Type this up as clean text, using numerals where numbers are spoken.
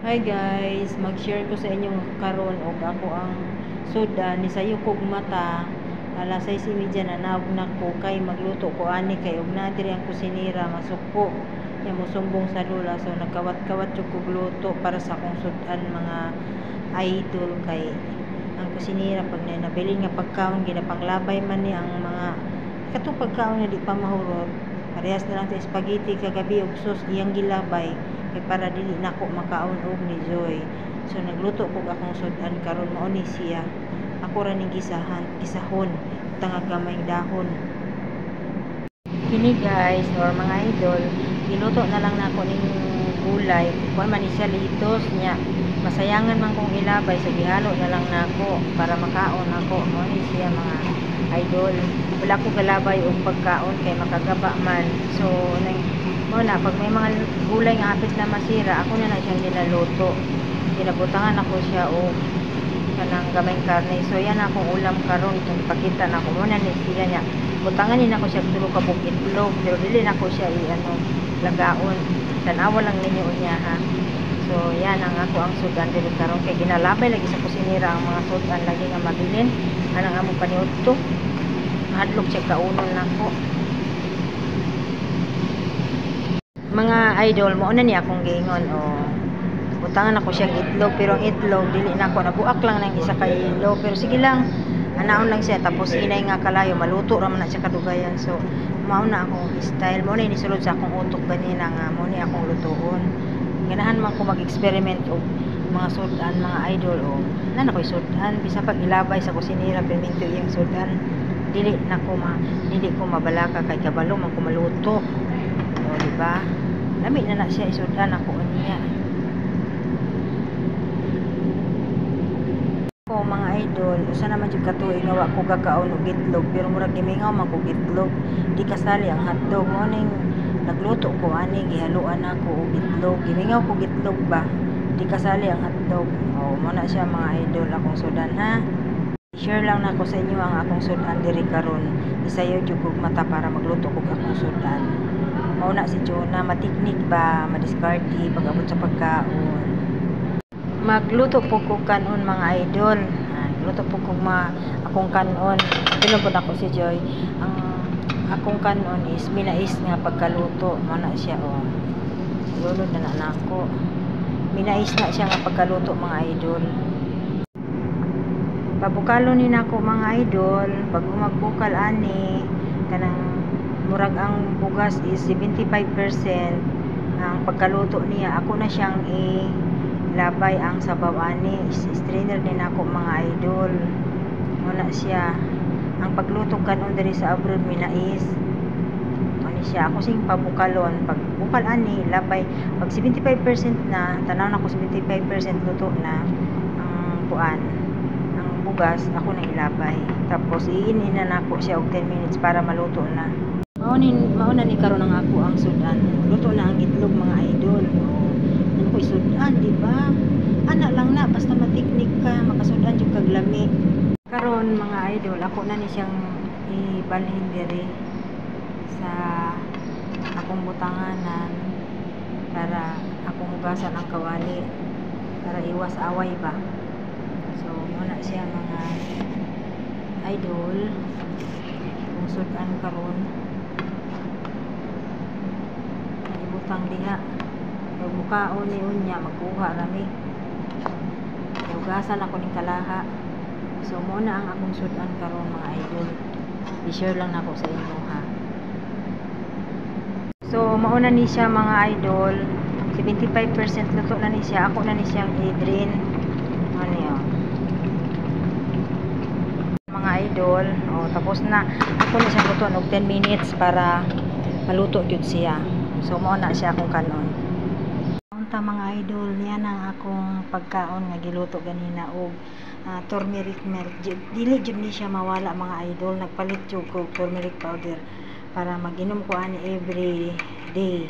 Hi guys, mag-share ko sa inyo karon og ako ang sudan ni sayo kog mata. Alas 6:30 na naog na ko kay magluto ko ani kay og na diri ang kusinira masuko. Ya mo sumbong sa lula so nagkawat-kawat jud kog luto para sa akong sudan mga idol kay ang kusinira pag nabili nga pagkaon ginapanglabay man ni ang mga katong pagkaon na di pa mahurot. Parehas na lang sa spaghetti kagabi og sauce iyang gilabay kay para dili nako makaon og ni Joy. So nagluto ko akong sudan karon mao ni siya. Ako ra ning gisahon tanga gamay dahon. Kini guys or mga idol, giluto na lang nako ning gulay. Kuan man ni siya litos niya. Masayangan man kong ilabay so gihalo na lang nako para makaon ako. Mao ni siya mga idol. Wala ko galabay og pagkaon kay makagaba man. So na pag may mga gulay nga hapit na masira, ako na siyang ginaluto. Ginabutangan ako siya o kanang gamay karne. So yan akong ulam karon kung ipakita na ako muna ni siya niya. Butangan din ako siya tulo ka bug itlog pero dili na ko siya lagaon. Tanawa lang ninyo niya ha. So yan ang ako ang sudan dili karon kay ginalabay lagi sa kusinira ang mga sudan lagi nga mabilin. Anang amo paniudto. Hadlok siya kaunon nako. Mga idol mo na niya akong giingon butangan ako siyang itlog pero ang itlog dili na ako nabuak lang ng isa ka itlog pero sige lang anaon lang siya tapos inay nga kalayo maluto ra man na siya kadugayan so mao na akong style mo na inisulod sa akong utok ganina nga mo ni akong lutuon ganahan man ko mag-experiment og mga sudan mga idol na ko'y sudan bisa pag ilabay sa kusinira perminto iyang sudan dili ko mabalaka kay kabalo man ko maluto diba lami na siya isudan ako niya ko mga idol usa naman jud katuig nga wa ko gakaon og itlog pero murag gimingaw man ko itlog di kasali ang hotdog mo ning nagluto ko ani gihaluan ako og itlog gimingaw ko itlog ba di kasali ang hotdog mo na siya mga idol akong sudan ha share lang nako sa inyo ang akong sudan diri karon isayo jud kog mata para magluto kog akong sudan mauna si Jonah matiknik ba madiskarte pag-abot sa pagkaon magluto po ko kanon mga idol luto po ko akong kanon pinupod ako si Joy ang akong kanon is minais nga pagkaluto mauna siya lulod na nako minais na siya nga pagkaluto mga idol pabukalo ni nako mga idol pag magbukal ani kanang murag ang bugas is 75% ang pagkaluto niya ako na siyang ilabay ang sabaw ani strainer din ako mga idol muna siya ang pagluto kanon diri sa abroad minais ani siya ako sing pabukalon pag bukal ani labay pag 75% na tanaw na ko 75% luto na ang buan ang bugas ako na ilabay tapos iinin na nako siya og 10 minutes para maluto na mauna ni karon ang ako ang sudan luto na ang itlog mga idol ano ko sudan di ba ana lang na basta matiknik ka makasudan jud kag lami karon mga idol ako na ni siyang ibalhin diri sa akong butanganan para akong hugasan ang kawali para iwas away ba so muna siya mga idol kung sudan karon ibutang diha kay mukaon ni unya magkuha rami kay ugasan ako ning kalaha so mo na ang akong sudan karon mga idol i-share lang nako sa inyo ha so mauna ni siya mga idol 75% luto na ni siya ako na ni siyang i-drain ano yun mga idol tapos na ako na siyang luto og 10 minutes para maluto jud siya so mao na siya akong kanon unta mga idol yan ang akong pagkaon nga giluto ganina og turmeric milk dili jud ni siya mawala mga idol nagpalit jud ko turmeric powder para maginom ko ani every day